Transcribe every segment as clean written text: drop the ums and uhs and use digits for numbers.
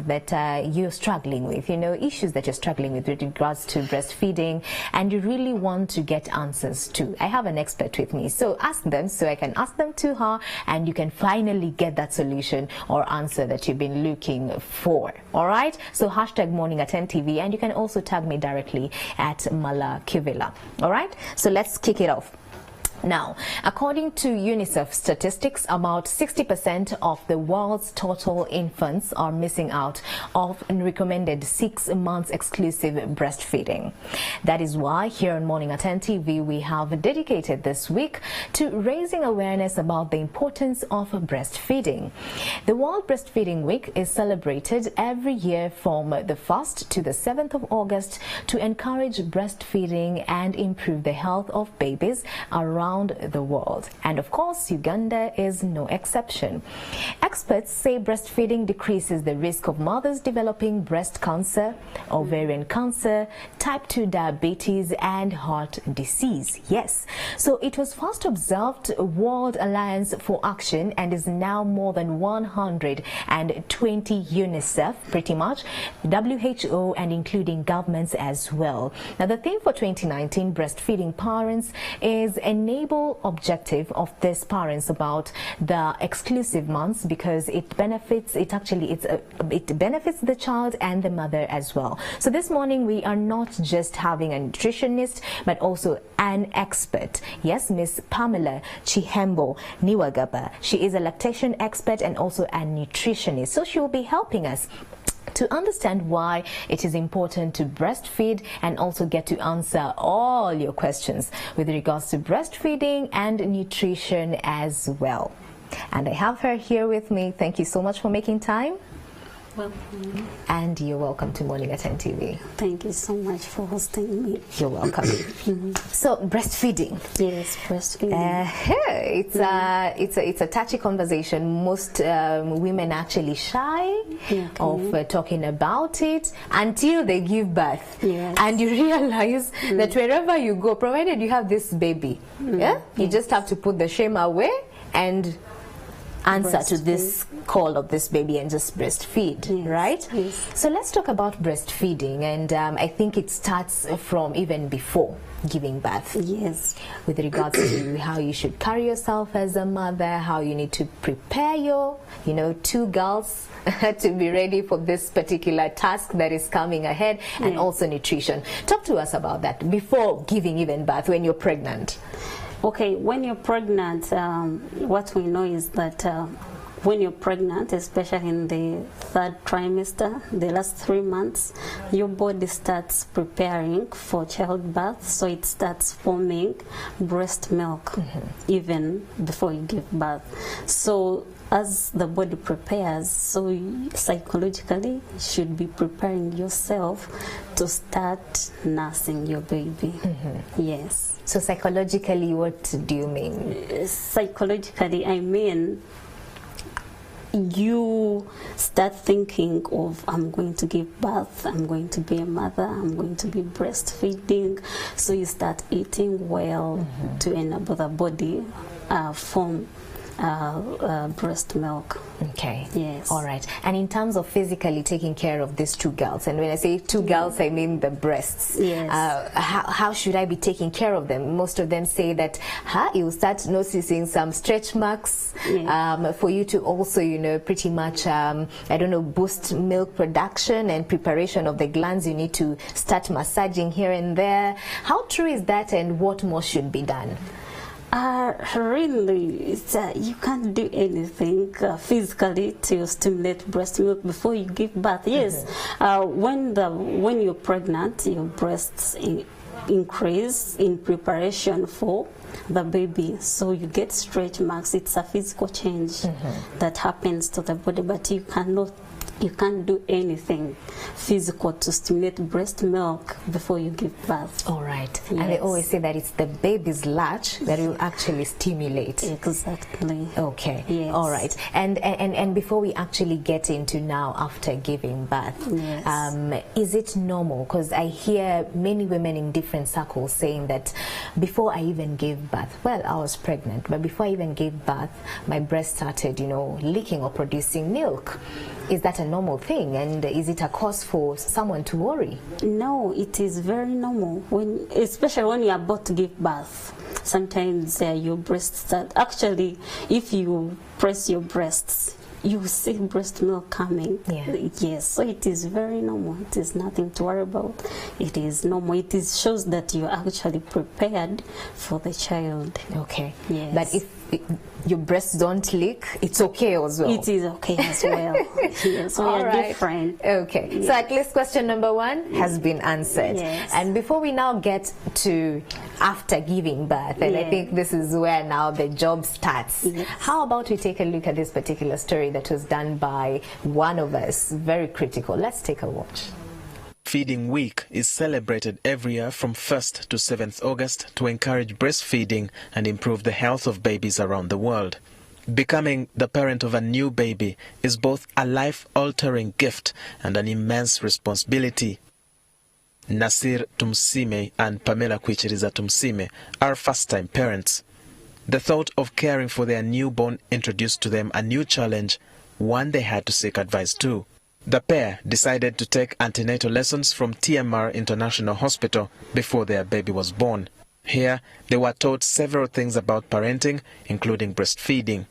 have that you're struggling with, issues that you're struggling with regards to breastfeeding, and you really want to get answers to, I have an expert with me. So ask them, so I can ask them to her, and you can finally get that solution or answer that you've been looking for. All right? So hashtag Morning at NTV, and you can also tag me directly at Mala Kivila. All right? So let's kick it off. Now, according to UNICEF statistics, about 60% of the world's total infants are missing out of recommended 6 months exclusive breastfeeding. That is why here on Morning at NTV we have dedicated this week to raising awareness about the importance of breastfeeding. The World Breastfeeding Week is celebrated every year from the 1st to the 7th of August to encourage breastfeeding and improve the health of babies around the world. And of course, Uganda is no exception. Experts say breastfeeding decreases the risk of mothers developing breast cancer, ovarian cancer, type 2 diabetes, and heart disease. Yes. So it was first observed World Alliance for Action and is now more than 120 UNICEF, pretty much, WHO, and including governments as well. Now, the theme for 2019 Breastfeeding Parents is enable objective of these parents about the exclusive months, because it benefits it benefits the child and the mother as well. So this morning we are not just having a nutritionist but also an expert. Yes, Miss Pamela Chihembo Niwagaba. She is a lactation expert and also a nutritionist. So she will be helping us to understand why it is important to breastfeed and also get to answer all your questions with regards to breastfeeding and nutrition as well. And I have her here with me. Thank you so much for making time. Welcome. And you're welcome to Morning at NTV. Thank you so much for hosting me. You're welcome. So breastfeeding. Yes, breastfeeding. It's a touchy conversation. Most women actually shy of talking about it until they give birth. Yes. And you realize that wherever you go, provided you have this baby, you just have to put the shame away and answer to this call of this baby and just breastfeed, right? Yes. So let's talk about breastfeeding, and I think it starts from even before giving birth. Yes. With regards to how you should carry yourself as a mother, how you need to prepare your, 2 girls to be ready for this particular task that is coming ahead, and also nutrition. Talk to us about that before giving even birth, when you're pregnant. Okay, when you're pregnant, what we know is that when you're pregnant, especially in the 3rd trimester, the last 3 months, your body starts preparing for childbirth, so it starts forming breast milk even before you give birth. So as the body prepares, so you psychologically should be preparing yourself to start nursing your baby. Yes. So psychologically, what do you mean? Psychologically, I mean you start thinking of, I'm going to give birth, I'm going to be a mother, I'm going to be breastfeeding. So you start eating well to enable the body form breast milk. Okay. Yes. All right. And in terms of physically taking care of these 2 girls, and when I say 2 girls, I mean the breasts. Yes. How should I be taking care of them? Most of them say that you start noticing some stretch marks for you to also, pretty much, boost milk production and preparation of the glands. You need to start massaging here and there. How true is that, and what more should be done? Really, you can't do anything physically to stimulate breast milk before you give birth. Yes, when you're pregnant, your breasts increase in preparation for the baby, so you get stretch marks. It's a physical change that happens to the body, but you can't do anything physical to stimulate breast milk before you give birth. All right. Yes. And they always say that it's the baby's latch that will actually stimulate. Exactly. Okay. Yes. All right. And before we actually get into now after giving birth, yes. Is it normal? Because I hear many women in different circles saying that before I even gave birth, well, I was pregnant, but before I even gave birth, my breast started, leaking or producing milk. Is that a normal thing, and is it a cause for someone to worry? No, it is very normal, especially when you are about to give birth. Sometimes your breasts start, actually, if you press your breasts, you see breast milk coming. Yeah. Yes, so it is very normal. It is nothing to worry about. It is normal. It shows that you're actually prepared for the child. Okay. Yes. But if your breasts don't leak, it's okay as well. It is okay as well. Yes, we are different. Okay. Yes. So at least question number 1 has been answered. Yes. And before we now get to after giving birth, and I think this is where now the job starts. Yes. How about we take a look at this particular story that was done by one of us, very critical. Let's take a watch. Feeding Week is celebrated every year from 1st to 7th August to encourage breastfeeding and improve the health of babies around the world. Becoming the parent of a new baby is both a life-altering gift and an immense responsibility. Nasir Tumsime and Pamela Kwichiriza Tumsime are first-time parents. The thought of caring for their newborn introduced to them a new challenge, one they had to seek advice to. The pair decided to take antenatal lessons from TMR International Hospital before their baby was born. Here, they were taught several things about parenting, including breastfeeding.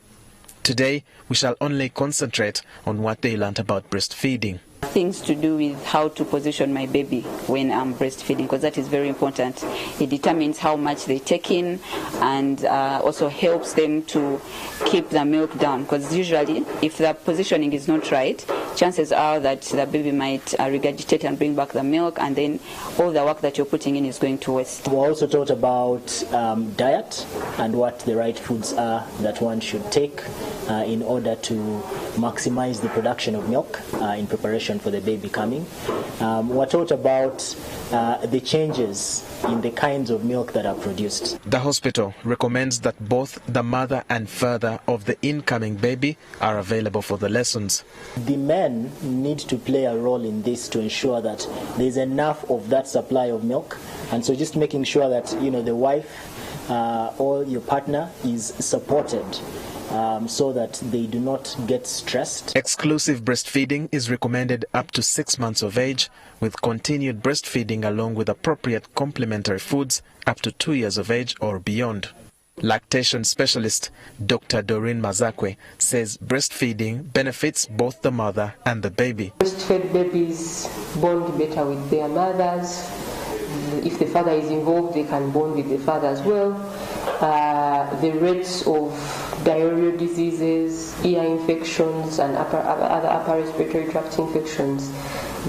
Today, we shall only concentrate on what they learned about breastfeeding. Things to do with how to position my baby when I'm breastfeeding, because that is very important. It determines how much they take in, and also helps them to keep the milk down, because usually if the positioning is not right, chances are that the baby might regurgitate and bring back the milk, and then all the work that you're putting in is going to waste. We also taught about diet and what the right foods are that one should take in order to maximize the production of milk in preparation for the baby coming. We're taught about the changes in the kinds of milk that are produced. The hospital recommends that both the mother and father of the incoming baby are available for the lessons. The men need to play a role in this to ensure that there's enough of that supply of milk, and so just making sure that the wife or your partner is supported. So that they do not get stressed. Exclusive breastfeeding is recommended up to 6 months of age, with continued breastfeeding along with appropriate complementary foods up to 2 years of age or beyond. Lactation specialist Dr. Doreen Mazakwe says breastfeeding benefits both the mother and the baby. Breastfed babies bond better with their mothers. If the father is involved, they can bond with the father as well. The rates of diarrheal diseases, ear infections, and other upper respiratory tract infections,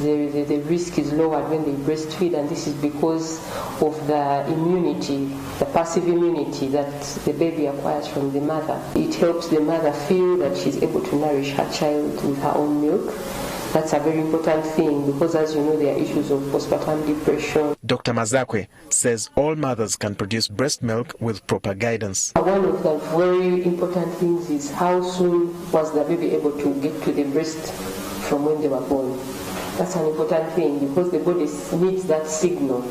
the risk is lowered when they breastfeed, and this is because of the immunity, the passive immunity that the baby acquires from the mother. It helps the mother feel that she's able to nourish her child with her own milk. That's a very important thing, because as you know, there are issues of postpartum depression. Dr. Mazakwe says all mothers can produce breast milk with proper guidance. One of the very important things is how soon was the baby able to get to the breast from when they were born. That's an important thing, because the body needs that signal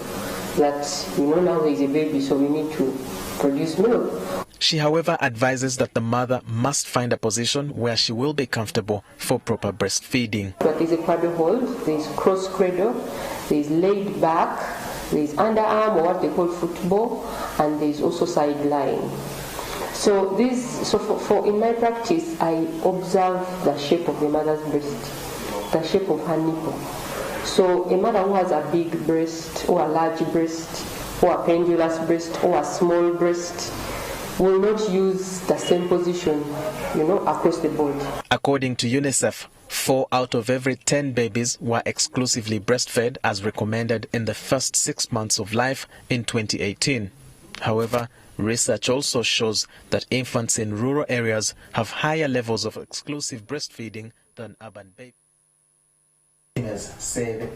that, now there is a baby, so we need to produce milk. She, however, advises that the mother must find a position where she will be comfortable for proper breastfeeding. There is a cradle hold, there is cross cradle, there is laid back, there is underarm, or what they call football, and there is also side lying. So in my practice, I observe the shape of the mother's breast, the shape of her nipple. So a mother who has a big breast, or a large breast, or a pendulous breast, or a small breast, will not use the same position, across the board. According to UNICEF, 4 out of every 10 babies were exclusively breastfed as recommended in the first 6 months of life in 2018. However, research also shows that infants in rural areas have higher levels of exclusive breastfeeding than urban babies. has said.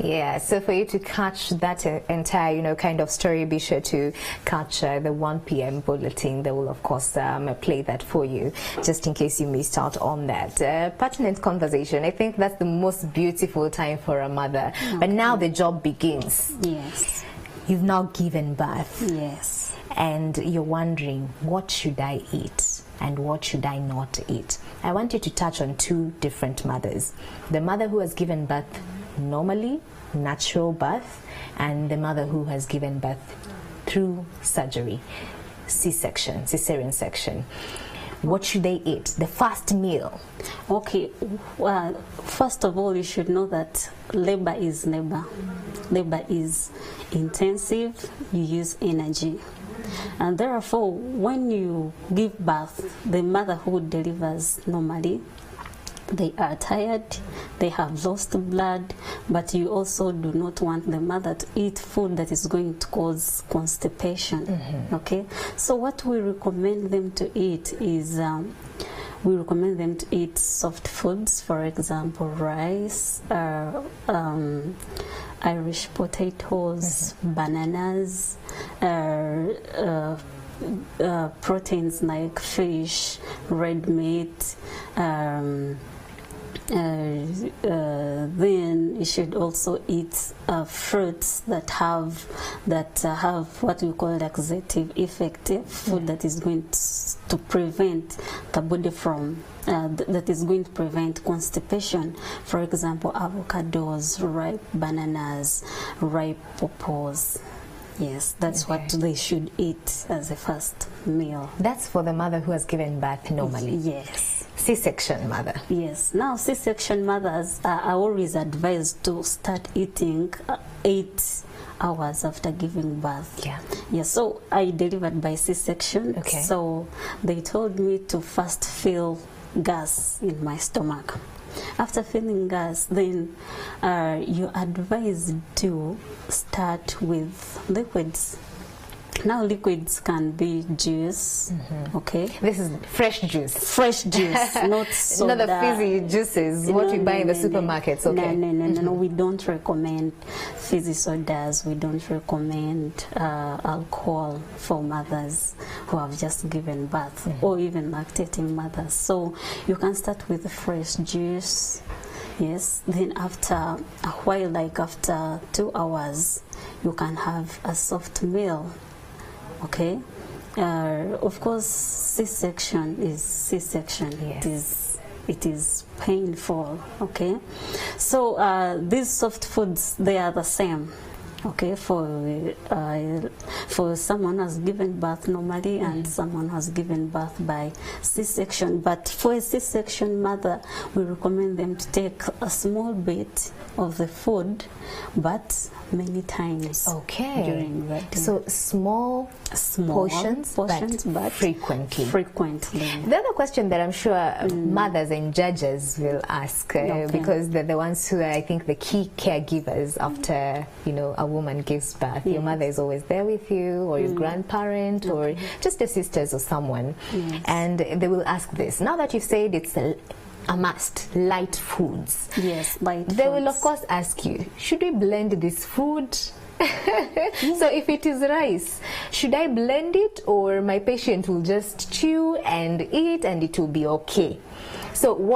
Yeah, so for you to catch that entire, kind of story, be sure to catch the 1 p.m. bulletin. They will, of course, play that for you, just in case you missed out on that. Pertinent conversation. I think that's the most beautiful time for a mother. Okay. But now the job begins. Yes. You've now given birth. Yes. And you're wondering, what should I eat? And what should I not eat? I want you to touch on two different mothers. The mother who has given birth normally, natural birth, and the mother who has given birth through surgery, C-section, cesarean section. What should they eat? The first meal. Okay, well, first of all, you should know that labor is labor. Labor is intensive, you use energy. And therefore, when you give birth, the mother who delivers normally, they are tired, they have lost blood, but you also do not want the mother to eat food that is going to cause constipation. Okay, so what we recommend them to eat is we recommend them to eat soft foods, for example, rice, Irish potatoes, bananas, proteins like fish, red meat. Then you should also eat fruits that have what we call laxative effective food that is going to prevent the body from that is going to prevent constipation. For example, avocados, ripe bananas, ripe pawpaws. Yes, that's what they should eat as a first meal. That's for the mother who has given birth normally. Yes. C-section mother. Yes. Now, C-section mothers are always advised to start eating 8 hours after giving birth. Yeah. Yeah. So I delivered by C-section. Okay. So they told me to first feel gas in my stomach. After feeling gas, then you're advised to start with liquids. Now liquids can be juice, okay? This is fresh juice. Fresh juice, not soda. Not the fizzy juices, what we buy in the supermarkets, okay? No, we don't recommend fizzy sodas. We don't recommend alcohol for mothers who have just given birth or even lactating mothers. So you can start with fresh juice. Yes, then after a while, like after 2 hours, you can have a soft meal. Okay, of course, C-section is C-section. Yes. It is painful. Okay, so these soft foods, they are the same. Okay, for someone who has given birth normally and someone who has given birth by C-section. But for a C-section mother, we recommend them to take a small bit of the food, but many times. Okay. During that day. So small portions, but frequently. The other question that I'm sure mothers and judges will ask, because they're the ones who are, I think, the key caregivers after, a woman gives birth. Your mother is always there with you, or your grandparent, or just your sisters or someone. Yes. And they will ask this. Now that you've said it's a must, light foods. Yes, light foods. They will, of course, ask you, should we blend this food? So if it is rice, should I blend it, or my patient will just chew and eat and it will be okay? So in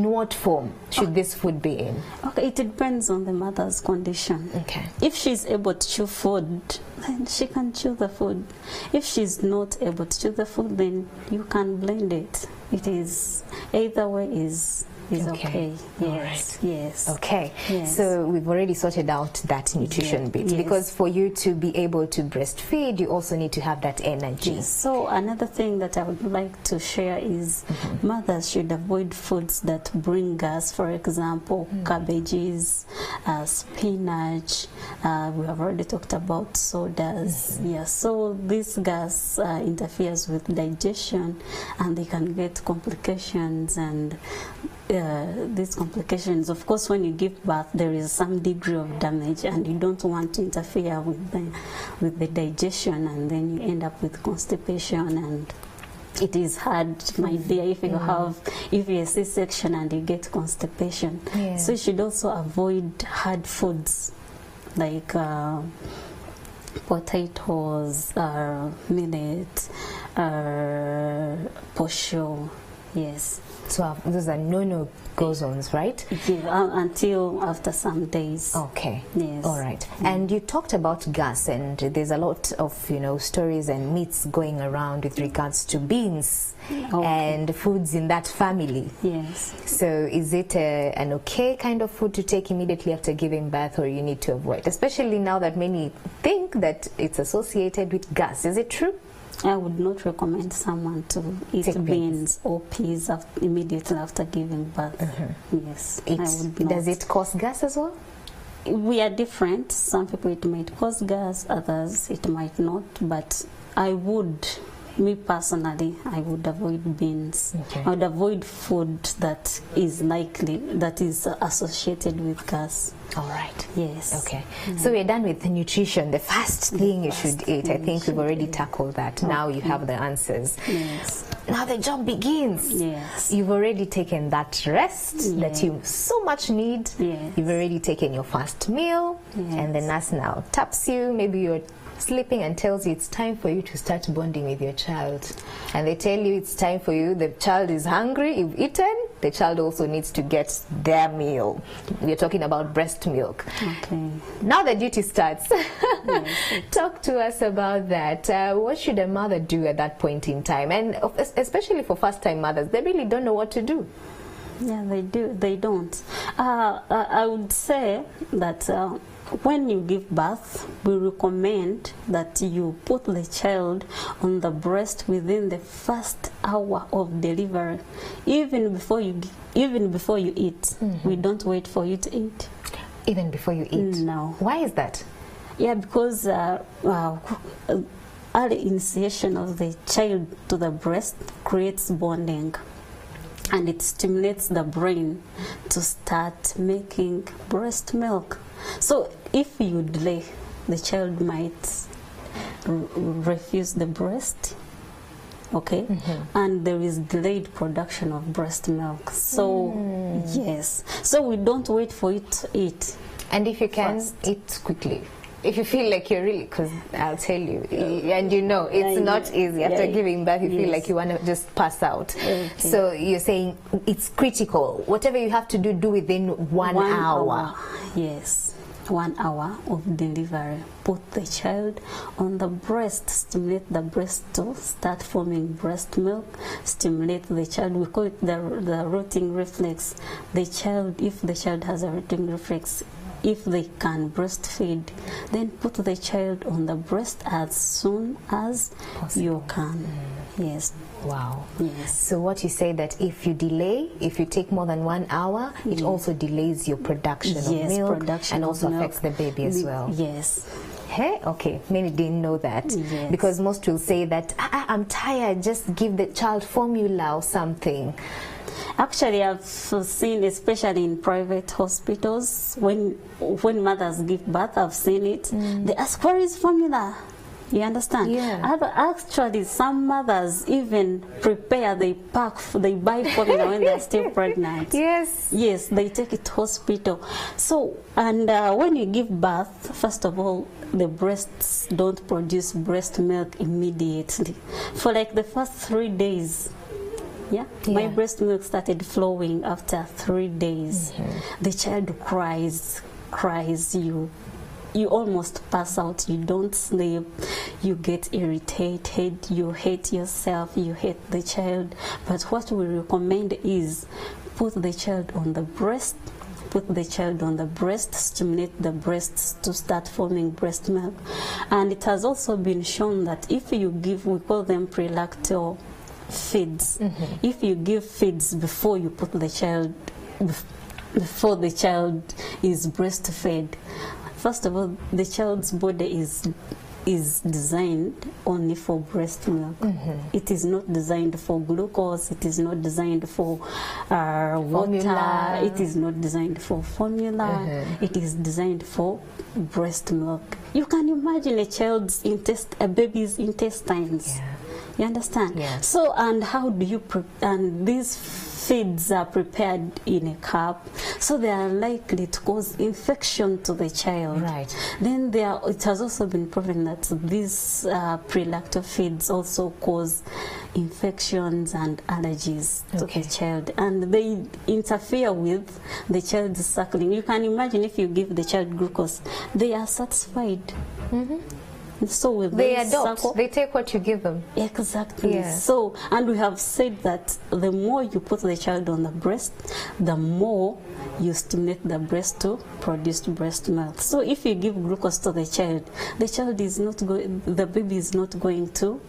what form should this food be in? Okay, it depends on the mother's condition. Okay. If she's able to chew food, then she can chew the food. If she's not able to chew the food, then you can blend it. It is, either way is okay. Yes. Right. Yes. Okay. Yes. So we've already sorted out that nutrition bit, because for you to be able to breastfeed, you also need to have that energy. Yes. So another thing that I would like to share is mothers should avoid foods that bring gas. For example, cabbages, spinach. We have already talked about sodas. Yeah. So this gas interferes with digestion, and they can get complications. And these complications, of course, when you give birth, there is some degree of damage, and you don't want to interfere with the digestion, and then you end up with constipation and it is hard, my dear, if you're a C-section and you get constipation. Yeah. So you should also avoid hard foods like potatoes, millet, posho. Yes. So those are no-go zones, right? Yeah, until after some days. Okay. Yes. All right. And you talked about gas, and there's a lot of stories and myths going around with regards to beans and foods in that family. Yes. So is it an okay kind of food to take immediately after giving birth, or you need to avoid, especially now that many think that it's associated with gas? Is it true? I would not recommend someone to eat beans or peas immediately after giving birth. Yes, I would not. Does it cause gas as well? We are different. Some people it might cause gas, others it might not. But me personally, I would avoid beans. Okay. I would avoid food that is associated with gas. All right. Yes. Okay. So we're done with the nutrition. The first thing you should eat. I think we've already tackled that. Now you have the answers. Yes. Now the job begins. Yes. You've already taken that rest that you so much need. Yes. You've already taken your first meal. Yes. And the nurse now taps you. Maybe you're sleeping and tells you it's time for you to start bonding with your child. And they tell you it's time for you. The child is hungry. You've eaten. The child also needs to get their meal. We're talking about breast milk. Okay. Now the duty starts. Yes. Talk to us about that. What should a mother do at that point in time? And especially for first-time mothers, they really don't know what to do. Yeah, they do. They don't. I would say that when you give birth, we recommend that you put the child on the breast within the first hour of delivery, even before you eat. We don't wait for you to eat. Even before you eat? No. Why is that? Yeah, because early initiation of the child to the breast creates bonding, and it stimulates the brain to start making breast milk. So if you delay, the child might refuse the breast, okay? And there is delayed production of breast milk. So yes, so we don't wait for it to eat. And if you can, eat quickly. If you feel like you're really, because I'll tell you, and it's not easy. After giving birth, you feel like you want to just pass out. Okay. So you're saying it's critical. Whatever you have to do, do within one hour. Yes. 1 hour of delivery. Put the child on the breast, stimulate the breast to start forming breast milk, stimulate the child. We call it the rotting reflex. The child, if the child has a rotting reflex, if they can breastfeed, then put the child on the breast as soon as you can. Yes. Wow. Yes. So what you say that if you delay, if you take more than 1 hour, it also delays your production of milk and also affects the baby as well. Yes. Hey, okay, many didn't know that. Yes. Because most will say that, I'm tired, just give the child formula or something. Actually, I've seen, especially in private hospitals, when mothers give birth, I've seen it. They ask, where is formula? You understand? Yeah. Actually, some mothers even prepare, they buy formula when they're still pregnant. Yes. Yes, they take it to hospital. So, and when you give birth, first of all, the breasts don't produce breast milk immediately. For like the first 3 days, my breast milk started flowing after 3 days. The child cries, you almost pass out, you don't sleep, you get irritated, you hate yourself, you hate the child. But what we recommend is put the child on the breast, stimulate the breasts to start forming breast milk. And it has also been shown that if you give, we call them prelactal feeds, if you give feeds before you put the child, before the child is breastfed, first of all, the child's body is designed only for breast milk. It is not designed for glucose. It is not designed for water. It is not designed for formula. It is designed for breast milk. You can imagine a baby's intestines. You understand? Yeah. So, and how do you and these feeds are prepared in a cup, so they are likely to cause infection to the child. Right. Then it has also been proven that these pre-lacto feeds also cause infections and allergies to the child, and they interfere with the child's suckling. You can imagine if you give the child glucose, they are satisfied. So with they adopt, they take what you give them. Exactly. Yeah. So, and we have said that the more you put the child on the breast, the more you stimulate the breast to produce breast milk. So if you give glucose to the child is not going, the baby is not going to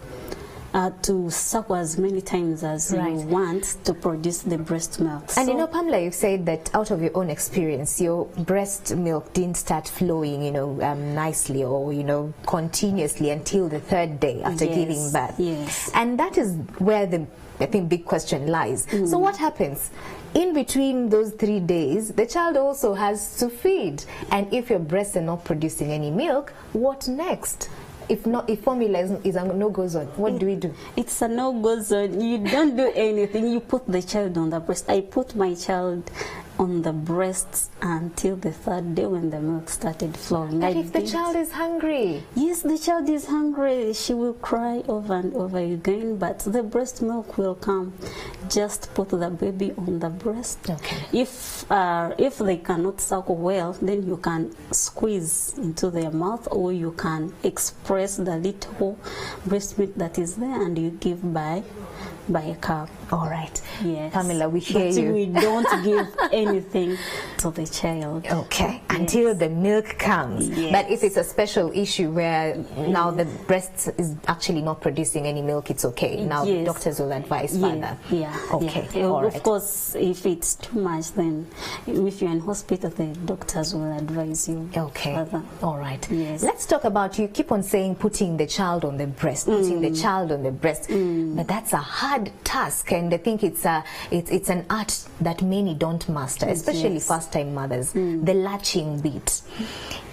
suck as many times as you want to produce the breast milk. And you know, Pamela, you've said that out of your own experience, your breast milk didn't start flowing, you know, nicely or, you know, continuously until the 3rd day after giving birth. Yes. And that is where the, I think, big question lies. So what happens? In between those 3 days, the child also has to feed. And if your breasts are not producing any milk, what next? If formula is a no-go zone, what do we do? It's a no-go zone. You don't do anything. You put the child on the breast. I put my child on the breasts until the 3rd day when the milk started flowing. But if the child is hungry? Yes, the child is hungry. She will cry over and over again, but the breast milk will come. Just put the baby on the breast. Okay. If they cannot suck well, then you can squeeze into their mouth, or you can express the little breast milk that is there and you give by a cup. All right. Yes. Pamela, we hear but you. We don't give anything to the child. Okay. Until the milk comes. Yes. But if it's a special issue where now the breast is actually not producing any milk, it's okay. Now doctors will advise further. Yeah. Okay. Yeah. All of course, if it's too much, then if you're in hospital, the doctors will advise you. Okay. Further. All right. Yes. Let's talk about, you keep on saying putting the child on the breast, putting the child on the breast. But that's a hard task, and I think it's an art that many don't master, especially first-time mothers. The latching bit.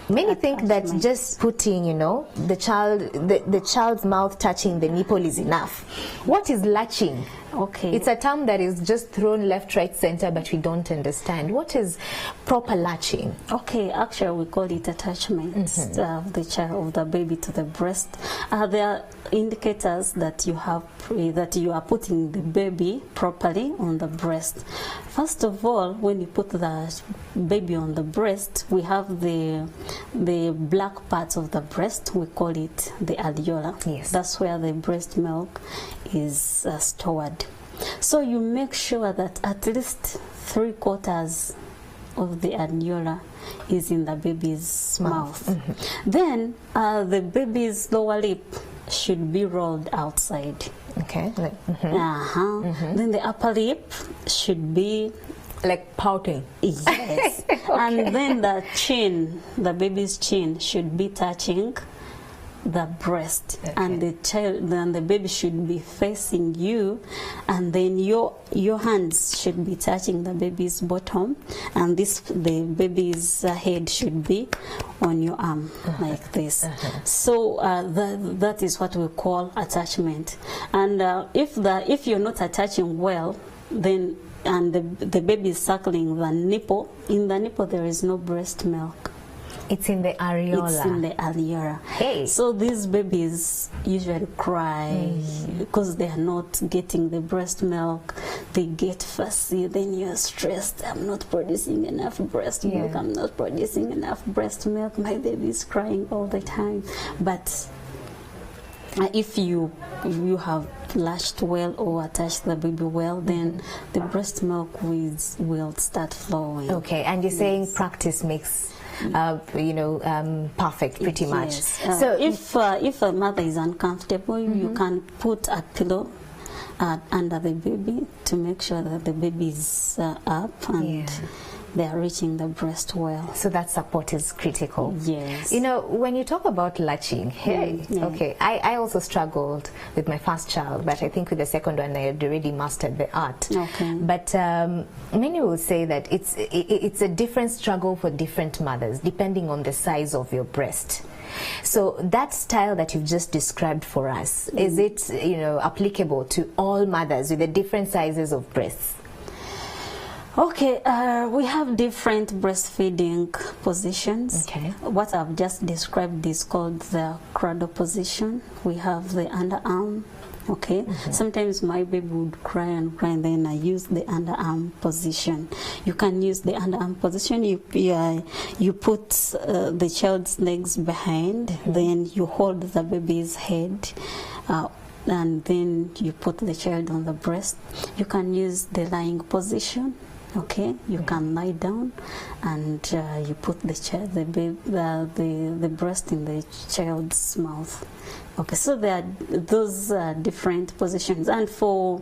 Many think that just putting, you know, the child's mouth touching the nipple is enough. What is latching? Okay. It's a term that is just thrown left, right, center, but we don't understand. What is proper latching? Okay, actually we call it attachment of the child, of the baby to the breast. There are indicators that you are putting the baby properly on the breast. First of all, when you put the baby on the breast, we have the black parts of the breast. We call it the areola. Yes. That's where the breast milk is stored. So you make sure that at least 3/4 of the areola is in the baby's mouth. Then the baby's lower lip should be rolled outside. Okay. Then the upper lip should be like pouting. Yes. And then the chin, the baby's chin should be touching the breast, and the baby should be facing you, and then your hands should be touching the baby's bottom, and the baby's head should be on your arm like this. So that is what we call attachment. And if you're not attaching well, then and the baby is suckling the nipple, in the nipple there is no breast milk. It's in the areola. It's in the areola. Hey. So these babies usually cry because they are not getting the breast milk. They get fussy. Then you're stressed. I'm not producing enough breast milk. I'm not producing enough breast milk. My baby is crying all the time. But if you have latched well or attached the baby well, then the breast milk will start flowing. Okay, and you're saying practice makes perfect, pretty much. So if a mother is uncomfortable, you can put a pillow under the baby to make sure that the baby is up, and they are reaching the breast well. So that support is critical. Yes. You know, when you talk about latching, hey, okay, I also struggled with my first child, but I think with the second one I had already mastered the art. Okay. But many will say that it's a different struggle for different mothers, depending on the size of your breast. So that style that you've just described for us, is it, you know, applicable to all mothers with the different sizes of breasts? Okay, we have different breastfeeding positions. Okay. What I've just described is called the cradle position. We have the underarm. Okay, sometimes my baby would cry and cry, and then I use the underarm position. You can use the underarm position. You put the child's legs behind, then you hold the baby's head, and then you put the child on the breast. You can use the lying position. Okay, you can lie down, and you put the child, the breast in the child's mouth. Okay, so there are those different positions, and for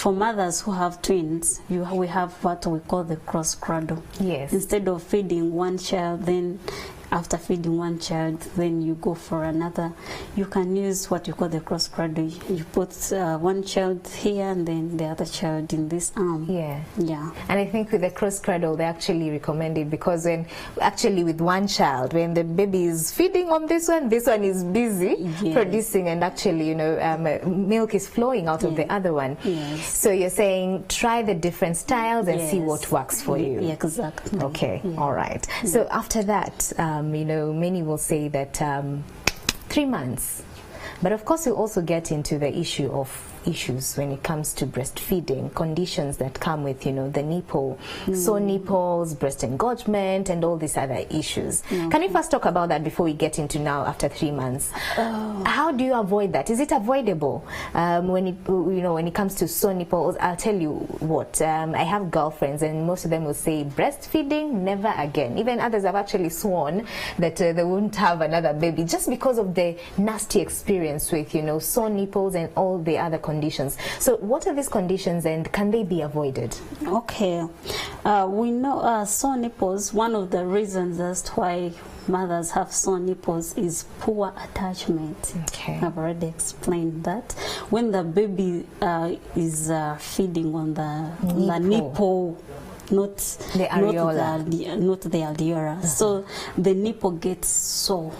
mothers who have twins, we have what we call the cross cradle. Yes. Instead of feeding one child, then after feeding one child, then you go for another. You can use what you call the cross cradle. You put one child here and then the other child in this arm. Yeah. Yeah. And I think with the cross cradle, they actually recommend it because when actually with one child, when the baby is feeding on this one is busy producing, and actually, you know, milk is flowing out of the other one. Yes. So you're saying try the different styles and see what works for you. Yeah, exactly. Okay. All right. So after that, you know, many will say that 3 months. But of course, we also get into the issues when it comes to breastfeeding, conditions that come with, you know, the nipple, sore nipples, breast engorgement, and all these other issues. Can we first talk about that before we get into now after 3 months? How do you avoid that? Is it avoidable when it comes to sore nipples? I'll tell you what, I have girlfriends, and most of them will say breastfeeding, never again. Even others have actually sworn that they won't have another baby just because of the nasty experience with, you know, sore nipples and all the other conditions. So what are these conditions, and can they be avoided? Okay, we know sore nipples, one of the reasons as to why mothers have sore nipples is poor attachment. Okay. I've already explained that. When the baby is feeding on the nipple, not the areola, not the alveola. So the nipple gets sore.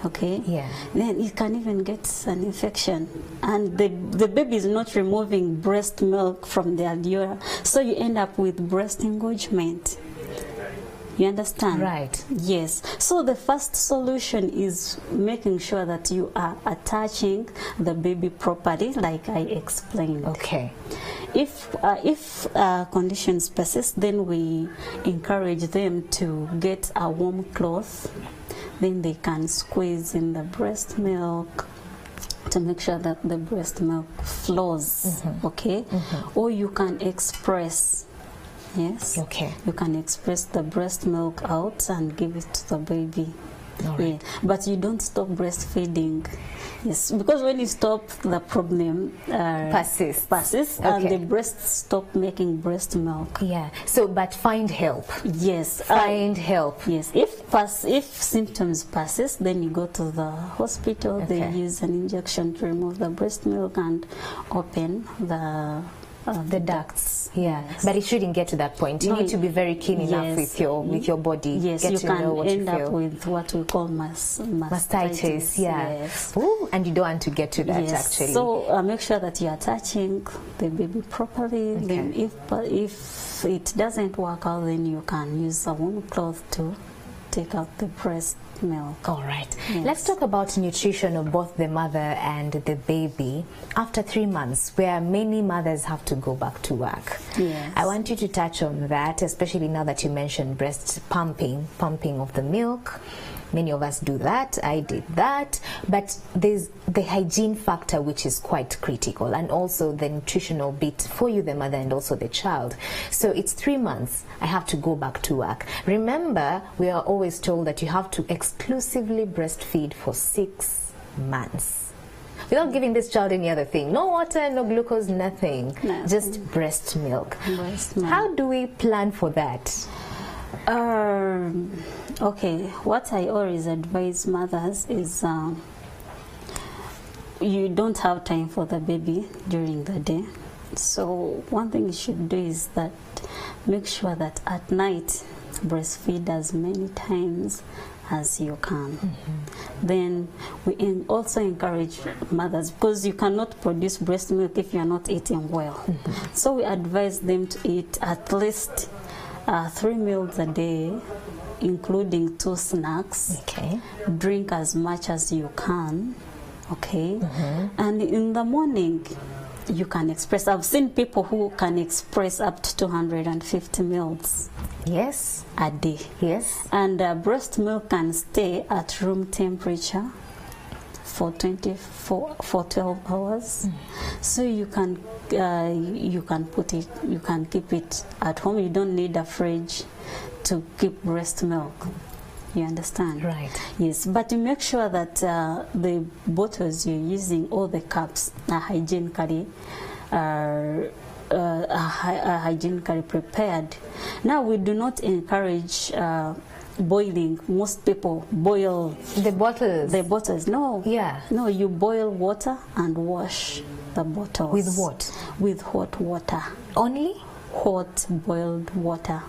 Okay, yeah, then it can even get an infection, and the baby is not removing breast milk from the alveola, so you end up with breast engorgement. You understand? Right. Yes. So the first solution is making sure that you are attaching the baby properly, like I explained. Okay. If conditions persist, then we encourage them to get a warm cloth. Then they can squeeze in the breast milk to make sure that the breast milk flows, okay? Or you can express, yes? Okay. You can express the breast milk out and give it to the baby. All right. Yeah. But you don't stop breastfeeding. Yes, because when you stop, the problem persists, and the breasts stop making breast milk. Yeah. So, but find help. Yes. Find help. Yes. If symptoms persist, then you go to the hospital. Okay. They use an injection to remove the breast milk and open the ducts. Yeah, yes. But it shouldn't get to that point. You need to be very keen enough with your body. Yes, get you to can know what end you feel. up with what we call mastitis. Yeah. Yes. Ooh, and you don't want to get to that actually. So make sure that you're touching the baby properly. Okay. Then if it doesn't work out, then you can use a warm cloth to take out the breast milk. All right. Yes. Let's talk about nutrition of both the mother and the baby after 3 months, where many mothers have to go back to work. Yes. I want you to touch on that, especially now that you mentioned breast pumping of the milk. Many of us do that. I did that. But there's the hygiene factor, which is quite critical, and also the nutritional bit for you, the mother, and also the child. So it's 3 months. I have to go back to work. Remember, we are always told that you have to exclusively breastfeed for 6 months. without giving this child any other thing. No water, no glucose, nothing. Just breast milk. How do we plan for that? Okay, what I always advise mothers is you don't have time for the baby during the day. So one thing you should do is that make sure that at night breastfeed as many times as you can. Then we also encourage mothers, because you cannot produce breast milk if you are not eating well. So we advise them to eat at least 3 meals a day, including 2 snacks. Okay. Drink as much as you can. Okay. And in the morning, you can express. I've seen people who can express up to 250 mils. Yes. A day. Yes. And breast milk can stay at room temperature for 12 hours. So you can put it, you can keep it at home. You don't need a fridge to keep breast milk. You understand? Right. Yes, but you make sure that the bottles you're using, all the cups, are hygienically prepared. Now, we do not encourage boiling. Most people boil the bottles. The bottles. No. Yeah. No, you boil water and wash the bottles. With what? With hot water. Only? Hot boiled water.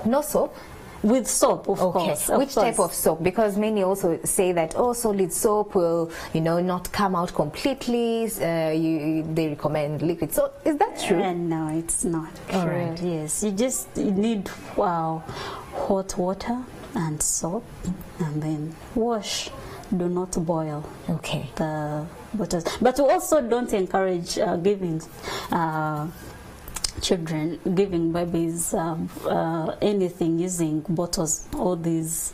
No soap? With soap, of course. Which type of soap? Because many also say that, oh, solid soap will, not come out completely. They recommend liquid soap. Is that true? No, it's not true. All right. Yes, you need hot water and soap, and then wash. Do not boil. Okay. The bottles. But we also don't encourage giving giving babies anything using bottles, all these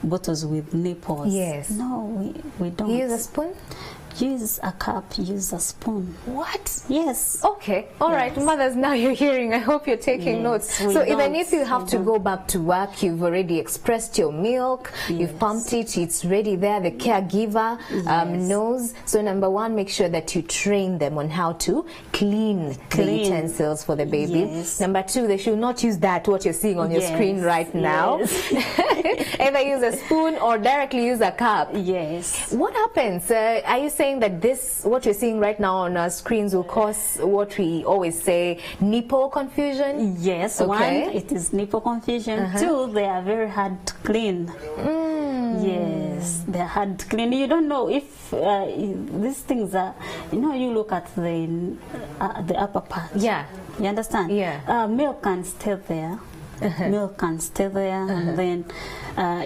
bottles with nipples. Yes. No, we don't. Use a spoon? Use a cup, use a spoon. What? Yes. Okay. All right, mothers, now you're hearing. I hope you're taking notes. So even if you have to go back to work, you've already expressed your milk, you've pumped it, it's ready there, the caregiver knows. So number one, make sure that you train them on how to clean the utensils for the baby. Yes. Number two, they should not use what you're seeing on your screen right now. Either use a spoon or directly use a cup. Yes. What happens? Are you saying that what you're seeing right now on our screens will cause what we always say, nipple confusion? Yes. Okay. One, it is nipple confusion. Two, they are very hard to clean. Yes, they're hard to clean. You don't know if these things are, you look at the upper part. Yeah. You understand? Yeah. Milk can stay there. Milk can stay there, and then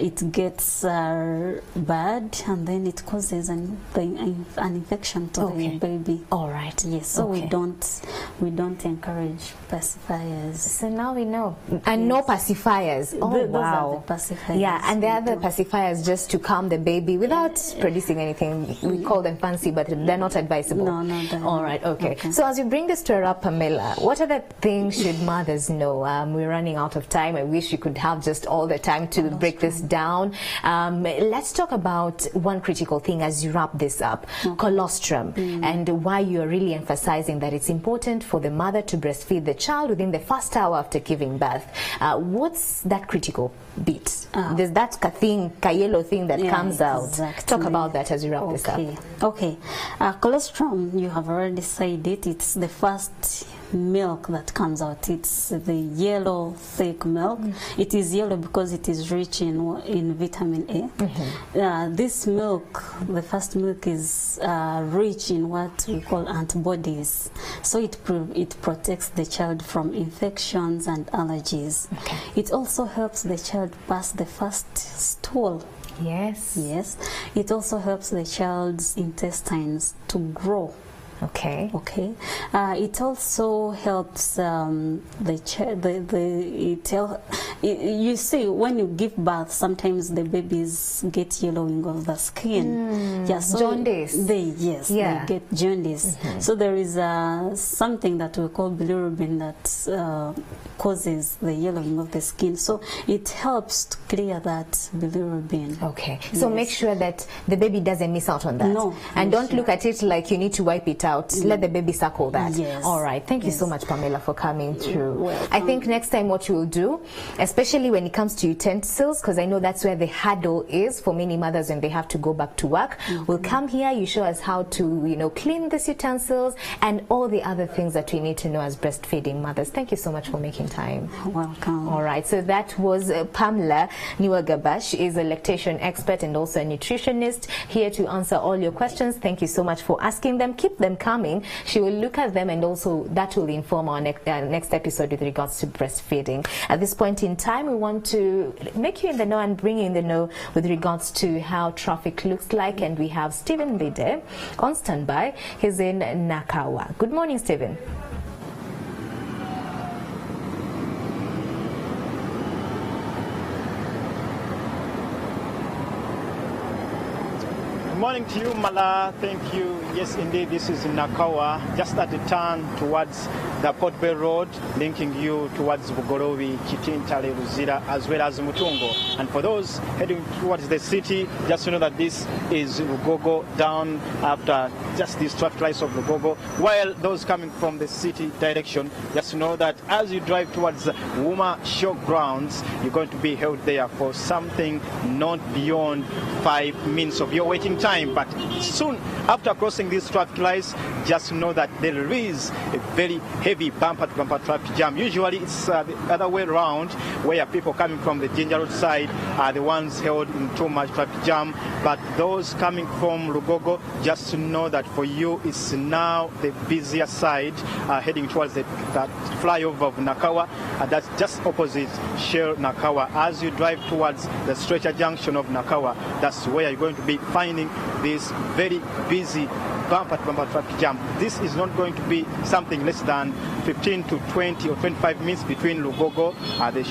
it gets bad, and then it causes an infection to the baby. All right. Yes. So we don't encourage pacifiers. So now we know. And no pacifiers. Oh, those wow. are the pacifiers. Yeah, and the other pacifiers just to calm the baby without producing anything. We call them fancy, but they're not advisable. No, they're all right. Okay. So as you bring this to up, Pamela, what other things should mothers know? We're running out of time. I wish you could have just all the time to break this down. Let's talk about one critical thing as you wrap this up, colostrum, and why you're really emphasizing that it's important for the mother to breastfeed the child within the first hour after giving birth. What's that critical bit? There's that yellow thing that comes out. Exactly. Talk about that as you wrap this up. Okay. Colostrum, you have already said it. It's the first milk that comes out. It's the yellow thick milk. It is yellow because it is rich in vitamin A. This milk, the first milk, is rich in what we call antibodies. So it protects the child from infections and allergies. It also helps the child pass the first stool. Yes. Yes. It also helps the child's intestines to grow. Okay. It also helps you see, when you give birth, sometimes the babies get yellowing of the skin. Yeah, so jaundice. They get jaundice. So there is something that we call bilirubin that causes the yellowing of the skin. So it helps to clear that bilirubin. Okay, so make sure that the baby doesn't miss out on that. No. And don't look at it like you need to wipe it out. Let the baby suckle that. Yes. All right, thank you so much, Pamela, for coming through. Welcome. I think next time what you will do, especially when it comes to utensils, because I know that's where the hurdle is for many mothers when they have to go back to work. We'll come here, you show us how to, you know, clean these utensils and all the other things that we need to know as breastfeeding mothers. Thank you so much for making time. Welcome. All right, so that was Pamela Niwagabash. She is a lactation expert and also a nutritionist, here to answer all your questions. Thank you so much for asking them. Keep them coming. She will look at them, and also that will inform our next episode with regards to breastfeeding. At this point in time, we want to make you in the know and bring you in the know with regards to how traffic looks like, and we have Stephen Bide on standby. He's in Nakawa. Good morning, Stephen. Good morning to you, Mala. Thank you. Yes, indeed, this is Nakawa, just at the turn towards the Port Bay Road, linking you towards Bugorobi, Kitintale, Luzira, as well as Mutungo. And for those heading towards the city, just to know that this is Lugogo, down after just these traffic lights of Lugogo. While those coming from the city direction, just to know that as you drive towards Wuma Showgrounds, you're going to be held there for something not beyond 5 minutes of your waiting time. But soon after crossing these traffic lights, just know that there is a very heavy bumper-to-bumper traffic jam. Usually it's the other way around, where people coming from the Ginger Road side are the ones held in too much traffic jam. But those coming from Lugogo, just to know that for you it's now the busier side, heading towards that flyover of Nakawa. That's just opposite Shell Nakawa. As you drive towards the stretcher junction of Nakawa, that's where you're going to be finding this very busy bumper-to-bumper traffic jam. This is not going to be something less than 15 to 20 or 25 minutes between Lugogo at the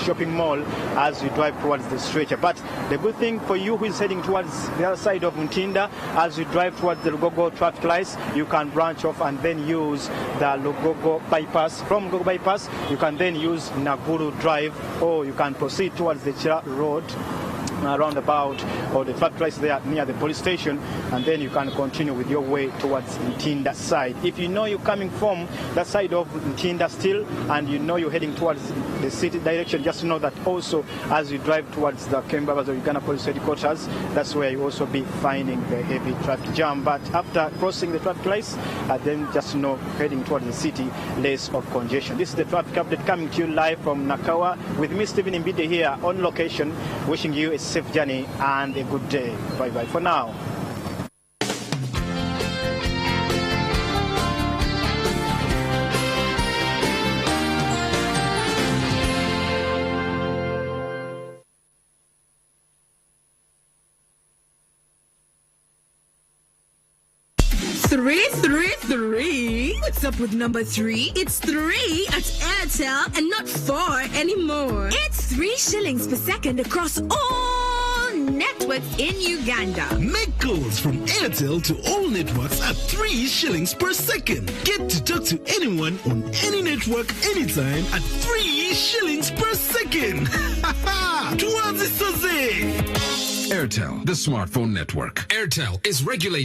shopping mall as you drive towards the stretcher. But the good thing for you who is heading towards the other side of Mutinda, as you drive towards the Lugogo traffic lights, you can branch off and then use the Lugogo bypass. From Lugogo bypass, you can then use Naguru Drive, or you can proceed towards the Chira Road roundabout, or the traffic lights there near the police station, and then you can continue with your way towards Ntinda side. If you know you're coming from that side of Ntinda still, and you know you're heading towards the city direction, just know that also as you drive towards the Kembabas or Uganda Police Headquarters, that's where you also be finding the heavy traffic jam. But after crossing the traffic lights, then just know heading towards the city, less of congestion. This is the traffic update coming to you live from Nakawa with me, Stephen Mbide, here on location, wishing you a safe journey and a good day. Bye-bye for now. Three. What's up with number 3? It's 3 at Antenatal and not 4 anymore. It's 3 shillings per second across all networks in Uganda. Make calls from Airtel to all networks at 3 shillings per second. Get to talk to anyone on any network anytime at 3 shillings per second. Airtel, the smartphone network. Airtel is regulated